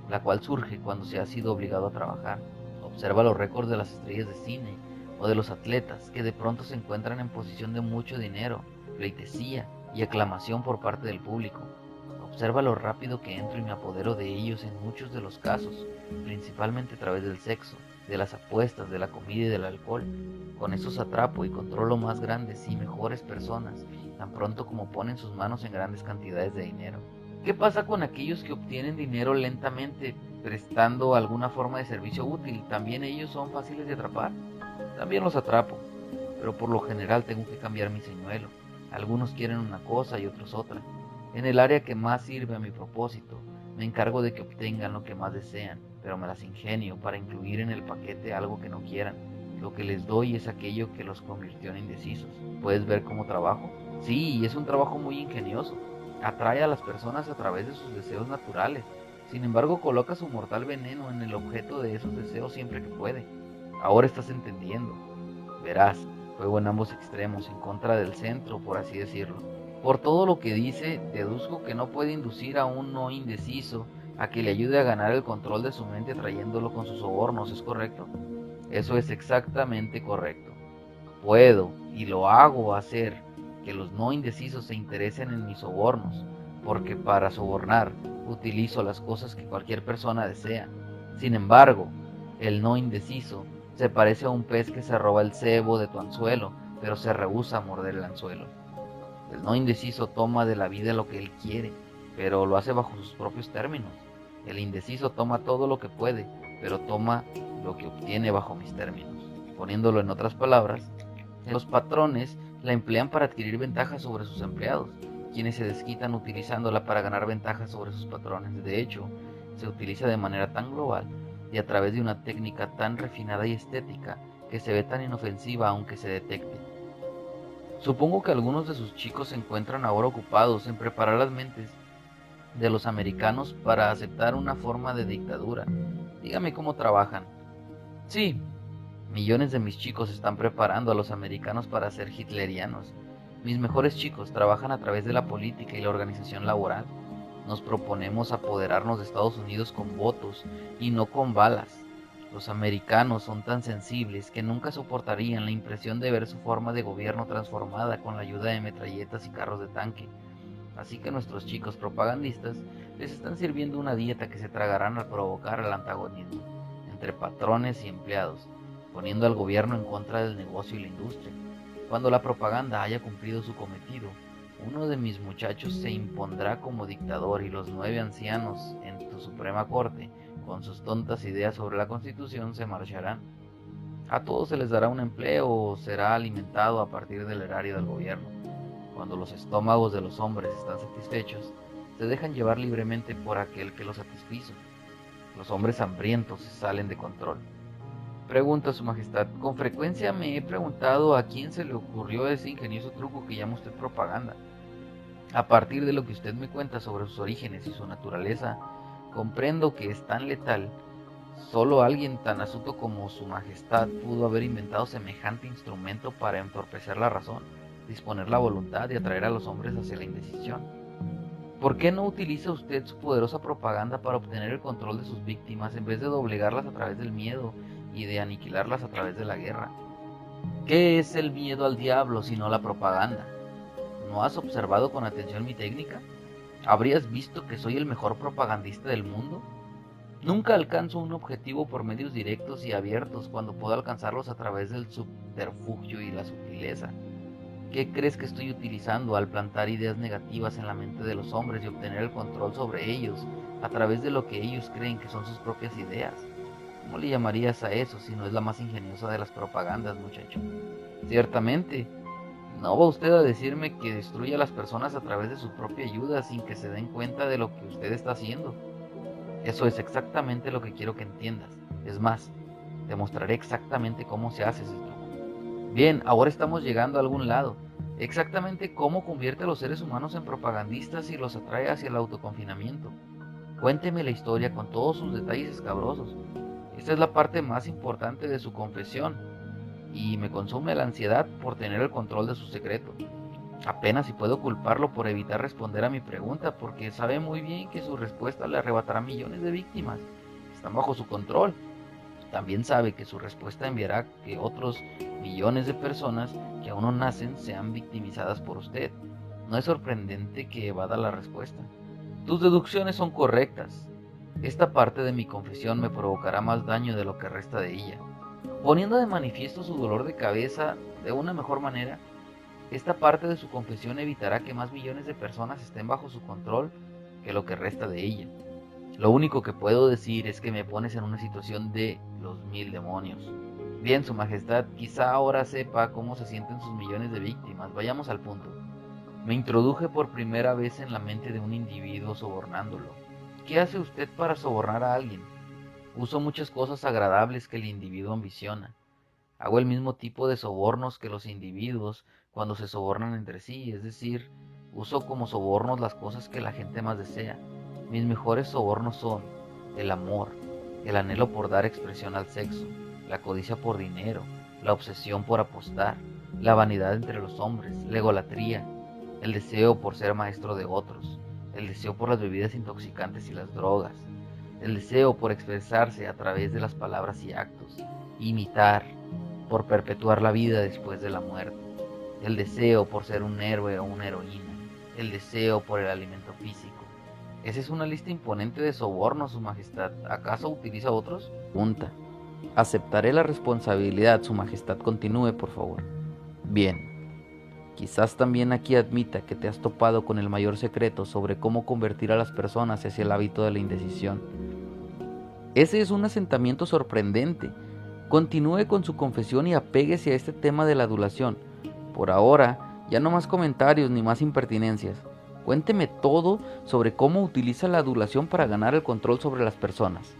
la cual surge cuando se ha sido obligado a trabajar. Observa los récords de las estrellas de cine o de los atletas que de pronto se encuentran en posición de mucho dinero, pleitesía y aclamación por parte del público. Observa lo rápido que entro y me apodero de ellos en muchos de los casos, principalmente a través del sexo, de las apuestas, de la comida y del alcohol. Con esos atrapo y controlo más grandes y mejores personas, tan pronto como ponen sus manos en grandes cantidades de dinero. ¿Qué pasa con aquellos que obtienen dinero lentamente, prestando alguna forma de servicio útil? ¿También ellos son fáciles de atrapar? También los atrapo, pero por lo general tengo que cambiar mi señuelo. Algunos quieren una cosa y otros otra. En el área que más sirve a mi propósito, me encargo de que obtengan lo que más desean, pero me las ingenio para incluir en el paquete algo que no quieran. Lo que les doy es aquello que los convirtió en indecisos. ¿Puedes ver cómo trabajo? Sí, es un trabajo muy ingenioso. Atrae a las personas a través de sus deseos naturales. Sin embargo, coloca su mortal veneno en el objeto de esos deseos siempre que puede. Ahora estás entendiendo. Verás, juego en ambos extremos, en contra del centro, por así decirlo. Por todo lo que dice, deduzco que no puede inducir a un no indeciso a que le ayude a ganar el control de su mente trayéndolo con sus sobornos, ¿es correcto? Eso es exactamente correcto. Puedo, y lo hago hacer, que los no indecisos se interesen en mis sobornos, porque para sobornar utilizo las cosas que cualquier persona desea. Sin embargo, el no indeciso se parece a un pez que se roba el cebo de tu anzuelo, pero se rehúsa a morder el anzuelo. El no indeciso toma de la vida lo que él quiere, pero lo hace bajo sus propios términos. El indeciso toma todo lo que puede, pero toma lo que obtiene bajo mis términos. Poniéndolo en otras palabras, los patrones la emplean para adquirir ventajas sobre sus empleados, quienes se desquitan utilizándola para ganar ventajas sobre sus patrones. De hecho, se utiliza de manera tan global y a través de una técnica tan refinada y estética que se ve tan inofensiva aunque se detecte. Supongo que algunos de sus chicos se encuentran ahora ocupados en preparar las mentes de los americanos para aceptar una forma de dictadura. Dígame cómo trabajan. Sí, millones de mis chicos están preparando a los americanos para ser hitlerianos. Mis mejores chicos trabajan a través de la política y la organización laboral. Nos proponemos apoderarnos de Estados Unidos con votos y no con balas. Los americanos son tan sensibles que nunca soportarían la impresión de ver su forma de gobierno transformada con la ayuda de metralletas y carros de tanque. Así que nuestros chicos propagandistas les están sirviendo una dieta que se tragarán al provocar el antagonismo entre patrones y empleados, poniendo al gobierno en contra del negocio y la industria. Cuando la propaganda haya cumplido su cometido, uno de mis muchachos se impondrá como dictador y los 9 ancianos en tu Suprema Corte, con sus tontas ideas sobre la Constitución, se marcharán. A todos se les dará un empleo o será alimentado a partir del erario del gobierno. Cuando los estómagos de los hombres están satisfechos, se dejan llevar libremente por aquel que los satisfizo. Los hombres hambrientos se salen de control. Pregunta, Su Majestad. Con frecuencia me he preguntado a quién se le ocurrió ese ingenioso truco que llama usted propaganda. A partir de lo que usted me cuenta sobre sus orígenes y su naturaleza, comprendo que es tan letal. Solo alguien tan astuto como Su Majestad pudo haber inventado semejante instrumento para entorpecer la razón, disponer la voluntad y atraer a los hombres hacia la indecisión. ¿Por qué no utiliza usted su poderosa propaganda para obtener el control de sus víctimas en vez de doblegarlas a través del miedo y de aniquilarlas a través de la guerra? ¿Qué es el miedo al diablo sino la propaganda? ¿No has observado con atención mi técnica? ¿Habrías visto que soy el mejor propagandista del mundo? Nunca alcanzo un objetivo por medios directos y abiertos cuando puedo alcanzarlos a través del subterfugio y la sutileza. ¿Qué crees que estoy utilizando al plantar ideas negativas en la mente de los hombres y obtener el control sobre ellos a través de lo que ellos creen que son sus propias ideas? ¿Cómo le llamarías a eso si no es la más ingeniosa de las propagandas, muchacho? Ciertamente, no va usted a decirme que destruye a las personas a través de su propia ayuda sin que se den cuenta de lo que usted está haciendo. Eso es exactamente lo que quiero que entiendas. Es más, te mostraré exactamente cómo se hace ese truco. Bien, ahora estamos llegando a algún lado. Exactamente cómo convierte a los seres humanos en propagandistas y los atrae hacia el autoconfinamiento. Cuénteme la historia con todos sus detalles escabrosos. Esta es la parte más importante de su confesión y me consume la ansiedad por tener el control de su secreto. Apenas si puedo culparlo por evitar responder a mi pregunta, porque sabe muy bien que su respuesta le arrebatará millones de víctimas que están bajo su control. También sabe que su respuesta enviará que otros millones de personas que aún no nacen sean victimizadas por usted. No es sorprendente que evada la respuesta. Tus deducciones son correctas. Esta parte de mi confesión me provocará más daño de lo que resta de ella. Poniendo de manifiesto su dolor de cabeza de una mejor manera, esta parte de su confesión evitará que más millones de personas estén bajo su control que lo que resta de ella. Lo único que puedo decir es que me pones en una situación de los 1000 demonios. Bien, Su Majestad, quizá ahora sepa cómo se sienten sus millones de víctimas. Vayamos al punto. Me introduje por primera vez en la mente de un individuo sobornándolo. ¿Qué hace usted para sobornar a alguien? Uso muchas cosas agradables que el individuo ambiciona. Hago el mismo tipo de sobornos que los individuos cuando se sobornan entre sí, es decir, uso como sobornos las cosas que la gente más desea. Mis mejores sobornos son el amor, el anhelo por dar expresión al sexo, la codicia por dinero, la obsesión por apostar, la vanidad entre los hombres, la egolatría, el deseo por ser maestro de otros, el deseo por las bebidas intoxicantes y las drogas, el deseo por expresarse a través de las palabras y actos, imitar, por perpetuar la vida después de la muerte, el deseo por ser un héroe o una heroína, el deseo por el alimento físico. Esa es una lista imponente de sobornos, Su Majestad. ¿Acaso utiliza otros? Pregunta. Aceptaré la responsabilidad, Su Majestad. Continúe, por favor. Bien. Quizás también aquí admita que te has topado con el mayor secreto sobre cómo convertir a las personas hacia el hábito de la indecisión. Ese es un asentamiento sorprendente. Continúe con su confesión y apéguese a este tema de la adulación. Por ahora, ya no más comentarios ni más impertinencias. Cuénteme todo sobre cómo utiliza la adulación para ganar el control sobre las personas.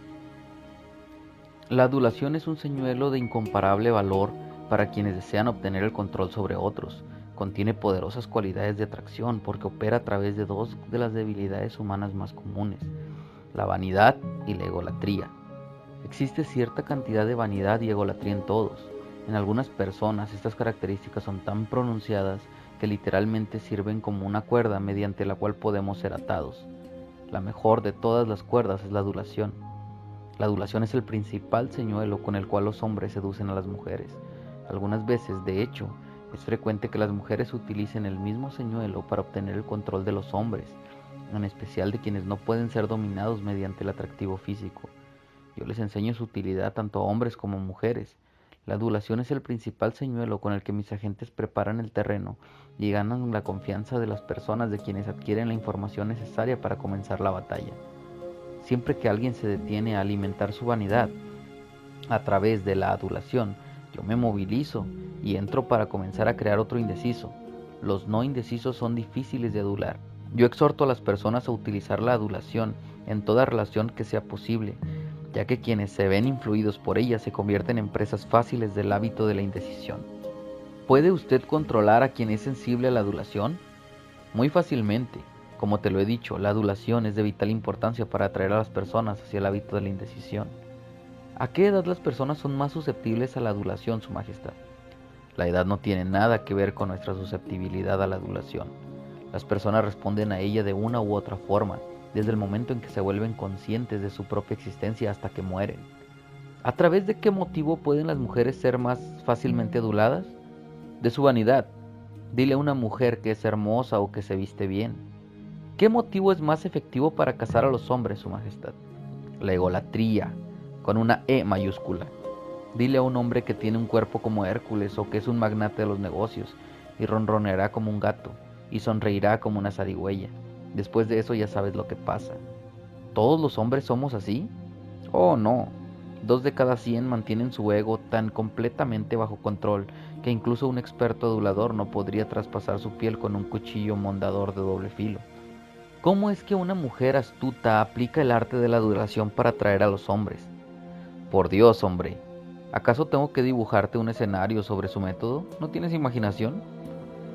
La adulación es un señuelo de incomparable valor para quienes desean obtener el control sobre otros. Contiene poderosas cualidades de atracción porque opera a través de dos de las debilidades humanas más comunes, la vanidad y la egolatría. Existe cierta cantidad de vanidad y egolatría en todos. En algunas personas estas características son tan pronunciadas que literalmente sirven como una cuerda mediante la cual podemos ser atados. La mejor de todas las cuerdas es la adulación. La adulación es el principal señuelo con el cual los hombres seducen a las mujeres. Algunas veces, de hecho, es frecuente que las mujeres utilicen el mismo señuelo para obtener el control de los hombres, en especial de quienes no pueden ser dominados mediante el atractivo físico. Yo les enseño su utilidad tanto a hombres como a mujeres. La adulación es el principal señuelo con el que mis agentes preparan el terreno y ganan la confianza de las personas de quienes adquieren la información necesaria para comenzar la batalla. Siempre que alguien se detiene a alimentar su vanidad a través de la adulación, yo me movilizo y entro para comenzar a crear otro indeciso. Los no indecisos son difíciles de adular. Yo exhorto a las personas a utilizar la adulación en toda relación que sea posible, ya que quienes se ven influidos por ella se convierten en presas fáciles del hábito de la indecisión. ¿Puede usted controlar a quien es sensible a la adulación? Muy fácilmente. Como te lo he dicho, la adulación es de vital importancia para atraer a las personas hacia el hábito de la indecisión. ¿A qué edad las personas son más susceptibles a la adulación, Su Majestad? La edad no tiene nada que ver con nuestra susceptibilidad a la adulación. Las personas responden a ella de una u otra forma, desde el momento en que se vuelven conscientes de su propia existencia hasta que mueren. ¿A través de qué motivo pueden las mujeres ser más fácilmente aduladas? De su vanidad. Dile a una mujer que es hermosa o que se viste bien. ¿Qué motivo es más efectivo para cazar a los hombres, Su Majestad? La egolatría, con una E mayúscula. Dile a un hombre que tiene un cuerpo como Hércules o que es un magnate de los negocios y ronroneará como un gato y sonreirá como una zarigüeya. Después de eso ya sabes lo que pasa. ¿Todos los hombres somos así? Oh, no. 2 de cada 100 mantienen su ego tan completamente bajo control que incluso un experto adulador no podría traspasar su piel con un cuchillo mondador de doble filo. ¿Cómo es que una mujer astuta aplica el arte de la adulación para atraer a los hombres? Por Dios, hombre, ¿acaso tengo que dibujarte un escenario sobre su método? ¿No tienes imaginación?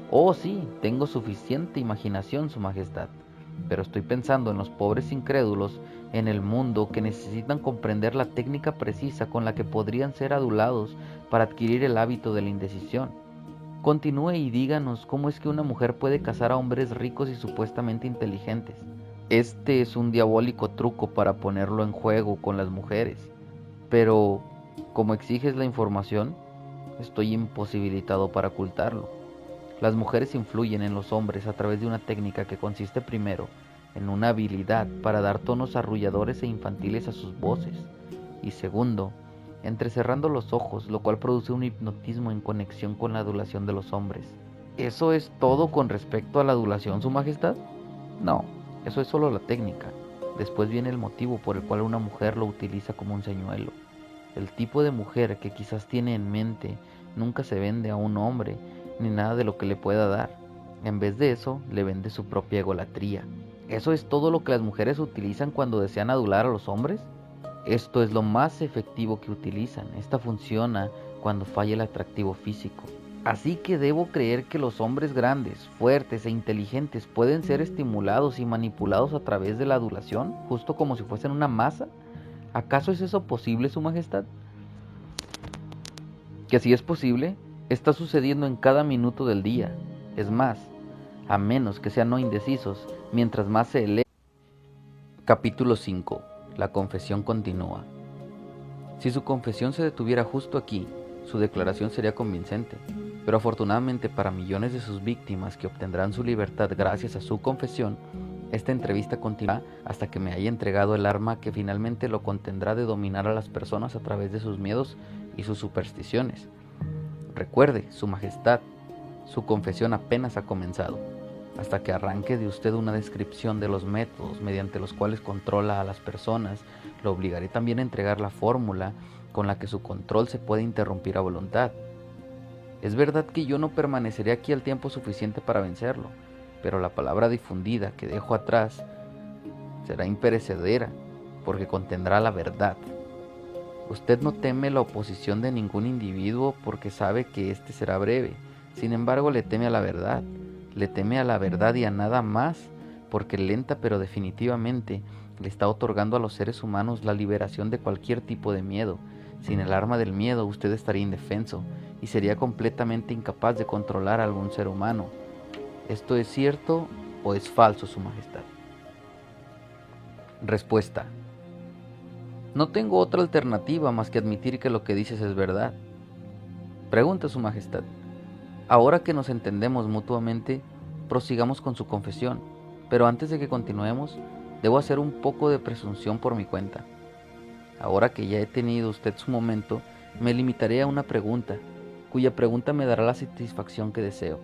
Oh, sí, tengo suficiente imaginación, Su Majestad, pero estoy pensando en los pobres incrédulos en el mundo que necesitan comprender la técnica precisa con la que podrían ser adulados para adquirir el hábito de la indecisión. Continúe y díganos cómo es que una mujer puede casar a hombres ricos y supuestamente inteligentes. Este es un diabólico truco para ponerlo en juego con las mujeres, pero como exiges la información, estoy imposibilitado para ocultarlo. Las mujeres influyen en los hombres a través de una técnica que consiste primero en una habilidad para dar tonos arrulladores e infantiles a sus voces y segundo, entrecerrando los ojos, lo cual produce un hipnotismo en conexión con la adulación de los hombres. ¿Eso es todo con respecto a la adulación, Su Majestad? No, eso es solo la técnica. Después viene el motivo por el cual una mujer lo utiliza como un señuelo. El tipo de mujer que quizás tiene en mente nunca se vende a un hombre ni nada de lo que le pueda dar. En vez de eso, le vende su propia egolatría. ¿Eso es todo lo que las mujeres utilizan cuando desean adular a los hombres? Esto es lo más efectivo que utilizan. Esta funciona cuando falla el atractivo físico. Así que debo creer que los hombres grandes, fuertes e inteligentes pueden ser estimulados y manipulados a través de la adulación, justo como si fuesen una masa. ¿Acaso es eso posible, Su Majestad? Que si es posible, está sucediendo en cada minuto del día. Es más, a menos que sean no indecisos, mientras más se eleva. Capítulo 5. La confesión continúa. Si su confesión se detuviera justo aquí, su declaración sería convincente, pero afortunadamente para millones de sus víctimas que obtendrán su libertad gracias a su confesión, esta entrevista continuará hasta que me haya entregado el arma que finalmente lo contendrá de dominar a las personas a través de sus miedos y sus supersticiones. Recuerde, Su Majestad, su confesión apenas ha comenzado. Hasta que arranque de usted una descripción de los métodos mediante los cuales controla a las personas, lo obligaré también a entregar la fórmula con la que su control se puede interrumpir a voluntad. Es verdad que yo no permaneceré aquí el tiempo suficiente para vencerlo, pero la palabra difundida que dejo atrás será imperecedera, porque contendrá la verdad. Usted no teme la oposición de ningún individuo porque sabe que éste será breve. Sin embargo, le teme a la verdad. Le teme a la verdad y a nada más, porque lenta pero definitivamente le está otorgando a los seres humanos la liberación de cualquier tipo de miedo. Sin el arma del miedo, usted estaría indefenso y sería completamente incapaz de controlar a algún ser humano. ¿Esto es cierto o es falso, Su Majestad? Respuesta. No tengo otra alternativa más que admitir que lo que dices es verdad. Pregunta, Su Majestad. Ahora que nos entendemos mutuamente, prosigamos con su confesión, pero antes de que continuemos, debo hacer un poco de presunción por mi cuenta. Ahora que ya he tenido usted su momento, me limitaré a una pregunta, cuya pregunta me dará la satisfacción que deseo.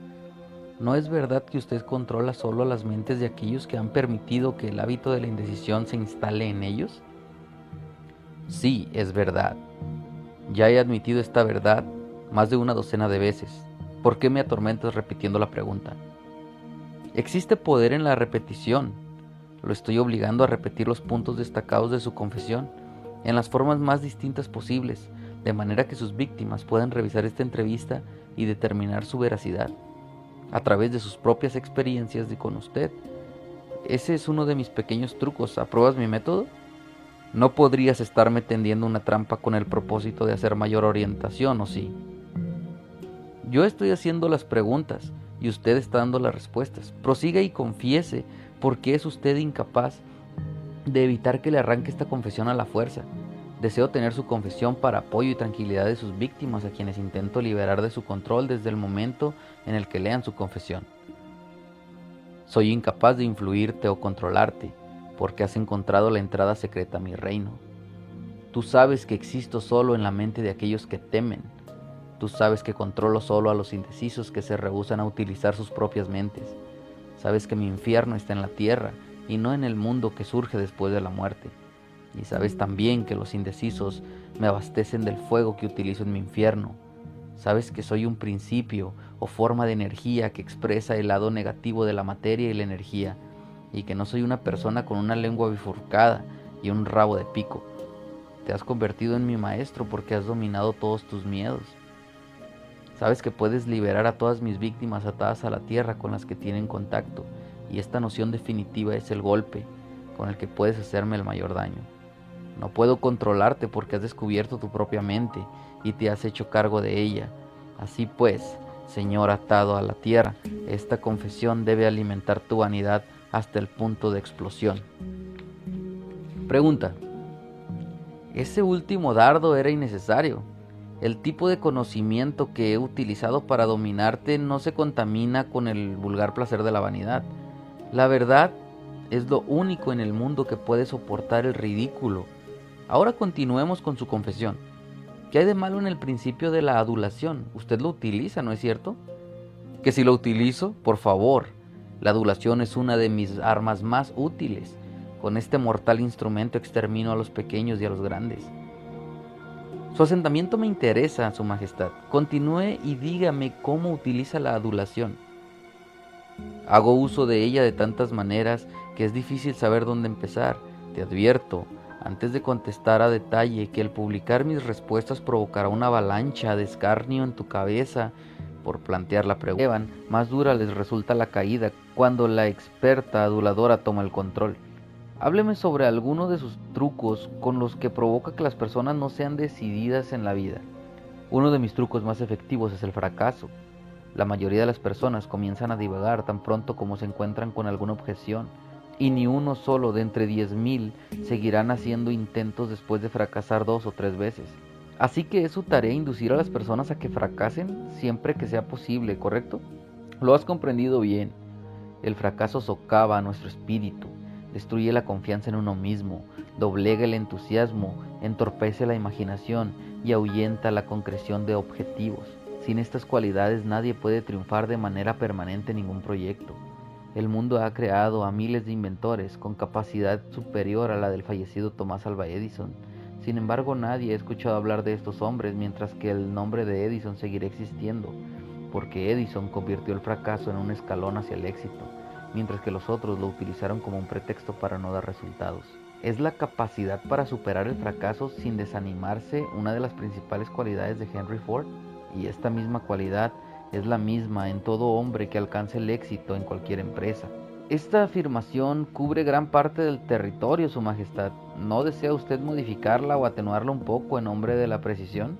¿No es verdad que usted controla solo las mentes de aquellos que han permitido que el hábito de la indecisión se instale en ellos? Sí, es verdad. Ya he admitido esta verdad más de una docena de veces. ¿Por qué me atormentas repitiendo la pregunta? Existe poder en la repetición. Lo estoy obligando a repetir los puntos destacados de su confesión en las formas más distintas posibles, de manera que sus víctimas puedan revisar esta entrevista y determinar su veracidad a través de sus propias experiencias con usted. Ese es uno de mis pequeños trucos. ¿Apruebas mi método? No podrías estarme tendiendo una trampa con el propósito de hacer mayor orientación, ¿o sí? Yo estoy haciendo las preguntas y usted está dando las respuestas. Prosiga y confiese por qué es usted incapaz de evitar que le arranque esta confesión a la fuerza. Deseo tener su confesión para apoyo y tranquilidad de sus víctimas, a quienes intento liberar de su control desde el momento en el que lean su confesión. Soy incapaz de influirte o controlarte, porque has encontrado la entrada secreta a mi reino. Tú sabes que existo solo en la mente de aquellos que temen. Tú sabes que controlo solo a los indecisos que se rehúsan a utilizar sus propias mentes. Sabes que mi infierno está en la tierra y no en el mundo que surge después de la muerte. Y sabes también que los indecisos me abastecen del fuego que utilizo en mi infierno. Sabes que soy un principio o forma de energía que expresa el lado negativo de la materia y la energía, y que no soy una persona con una lengua bifurcada y un rabo de pico. Te has convertido en mi maestro porque has dominado todos tus miedos. Sabes que puedes liberar a todas mis víctimas atadas a la tierra con las que tienen contacto, y esta noción definitiva es el golpe con el que puedes hacerme el mayor daño. No puedo controlarte porque has descubierto tu propia mente y te has hecho cargo de ella. Así pues, Señor atado a la tierra, esta confesión debe alimentar tu vanidad hasta el punto de explosión. Pregunta: ¿ese último dardo era innecesario? El tipo de conocimiento que he utilizado para dominarte no se contamina con el vulgar placer de la vanidad. La verdad es lo único en el mundo que puede soportar el ridículo. Ahora continuemos con su confesión. ¿Qué hay de malo en el principio de la adulación? Usted lo utiliza, ¿no es cierto? Que si lo utilizo, por favor. La adulación es una de mis armas más útiles. Con este mortal instrumento extermino a los pequeños y a los grandes. Su asentamiento me interesa, Su Majestad. Continúe y dígame cómo utiliza la adulación. Hago uso de ella de tantas maneras que es difícil saber dónde empezar. Te advierto, antes de contestar a detalle, que el publicar mis respuestas provocará una avalancha de escarnio en tu cabeza por plantear la pregunta. Más dura les resulta la caída cuando la experta aduladora toma el control. Hábleme sobre alguno de sus trucos con los que provoca que las personas no sean decididas en la vida. Uno de mis trucos más efectivos es el fracaso. La mayoría de las personas comienzan a divagar tan pronto como se encuentran con alguna objeción, y ni uno solo de entre 10,000 seguirán haciendo intentos después de fracasar 2 o 3 veces. Así que es su tarea inducir a las personas a que fracasen siempre que sea posible, ¿correcto? Lo has comprendido bien. El fracaso socava a nuestro espíritu, destruye la confianza en uno mismo, doblega el entusiasmo, entorpece la imaginación y ahuyenta la concreción de objetivos. Sin estas cualidades nadie puede triunfar de manera permanente en ningún proyecto. El mundo ha creado a miles de inventores con capacidad superior a la del fallecido Thomas Alva Edison. Sin embargo, nadie ha escuchado hablar de estos hombres, mientras que el nombre de Edison seguirá existiendo, porque Edison convirtió el fracaso en un escalón hacia el éxito, mientras que los otros lo utilizaron como un pretexto para no dar resultados. ¿Es la capacidad para superar el fracaso sin desanimarse una de las principales cualidades de Henry Ford? Y esta misma cualidad es la misma en todo hombre que alcance el éxito en cualquier empresa. Esta afirmación cubre gran parte del territorio, Su Majestad. ¿No desea usted modificarla o atenuarla un poco en nombre de la precisión?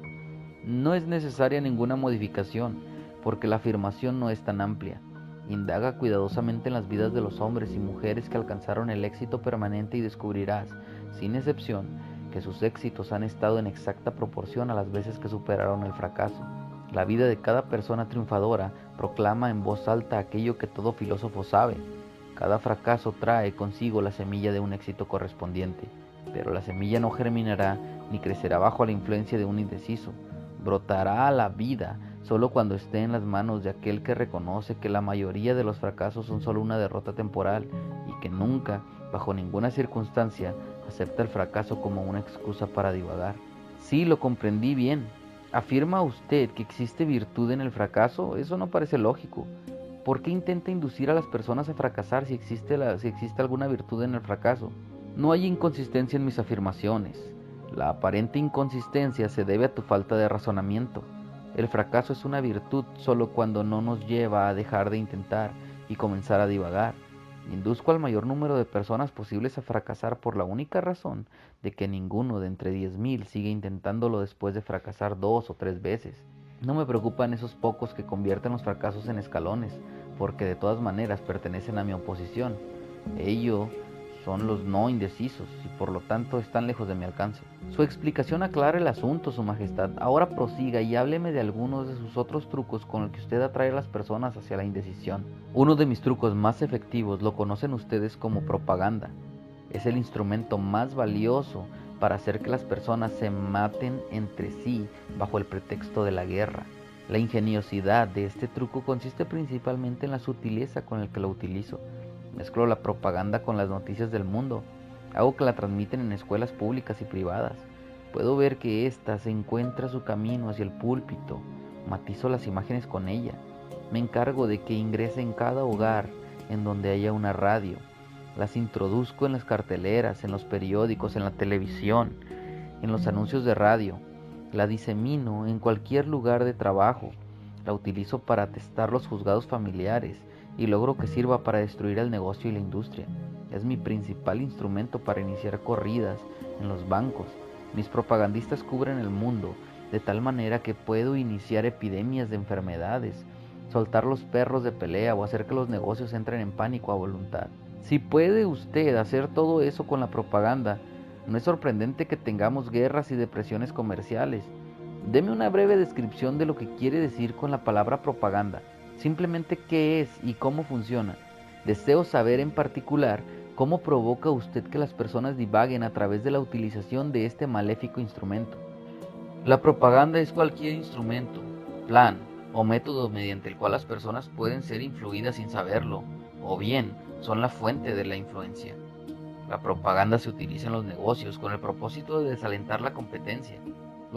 No es necesaria ninguna modificación, porque la afirmación no es tan amplia. Indaga cuidadosamente en las vidas de los hombres y mujeres que alcanzaron el éxito permanente y descubrirás, sin excepción, que sus éxitos han estado en exacta proporción a las veces que superaron el fracaso. La vida de cada persona triunfadora proclama en voz alta aquello que todo filósofo sabe. Cada fracaso trae consigo la semilla de un éxito correspondiente, pero la semilla no germinará ni crecerá bajo la influencia de un indeciso. Brotará a la vida solo cuando esté en las manos de aquel que reconoce que la mayoría de los fracasos son solo una derrota temporal y que nunca, bajo ninguna circunstancia, acepta el fracaso como una excusa para divagar. Sí, lo comprendí bien. ¿Afirma usted que existe virtud en el fracaso? Eso no parece lógico. ¿Por qué intenta inducir a las personas a fracasar si existe alguna virtud en el fracaso? No hay inconsistencia en mis afirmaciones. La aparente inconsistencia se debe a tu falta de razonamiento. El fracaso es una virtud solo cuando no nos lleva a dejar de intentar y comenzar a divagar. Induzco al mayor número de personas posibles a fracasar por la única razón de que ninguno de entre 10,000 sigue intentándolo después de fracasar 2 o 3 veces. No me preocupan esos pocos que convierten los fracasos en escalones, porque de todas maneras pertenecen a mi oposición. Ello son los no indecisos y por lo tanto están lejos de mi alcance. Su explicación aclara el asunto, Su Majestad. Ahora prosiga y hábleme de algunos de sus otros trucos con los que usted atrae a las personas hacia la indecisión. Uno de mis trucos más efectivos lo conocen ustedes como propaganda. Es el instrumento más valioso para hacer que las personas se maten entre sí bajo el pretexto de la guerra. La ingeniosidad de este truco consiste principalmente en la sutileza con la que lo utilizo. Mezclo la propaganda con las noticias del mundo. Hago que la transmiten en escuelas públicas y privadas. Puedo ver que ésta se encuentra su camino hacia el púlpito. Matizo las imágenes con ella. Me encargo de que ingrese en cada hogar en donde haya una radio. Las introduzco en las carteleras, en los periódicos, en la televisión, en los anuncios de radio. La disemino en cualquier lugar de trabajo. La utilizo para atestar los juzgados familiares y logro que sirva para destruir el negocio y la industria. Es mi principal instrumento para iniciar corridas en los bancos. Mis propagandistas cubren el mundo de tal manera que puedo iniciar epidemias de enfermedades, soltar los perros de pelea o hacer que los negocios entren en pánico a voluntad. Si puede usted hacer todo eso con la propaganda, no es sorprendente que tengamos guerras y depresiones comerciales. Deme una breve descripción de lo que quiere decir con la palabra propaganda. Simplemente qué es y cómo funciona. Deseo saber en particular cómo provoca usted que las personas divaguen a través de la utilización de este maléfico instrumento. La propaganda es cualquier instrumento, plan o método mediante el cual las personas pueden ser influidas sin saberlo, o bien son la fuente de la influencia. La propaganda se utiliza en los negocios con el propósito de desalentar la competencia.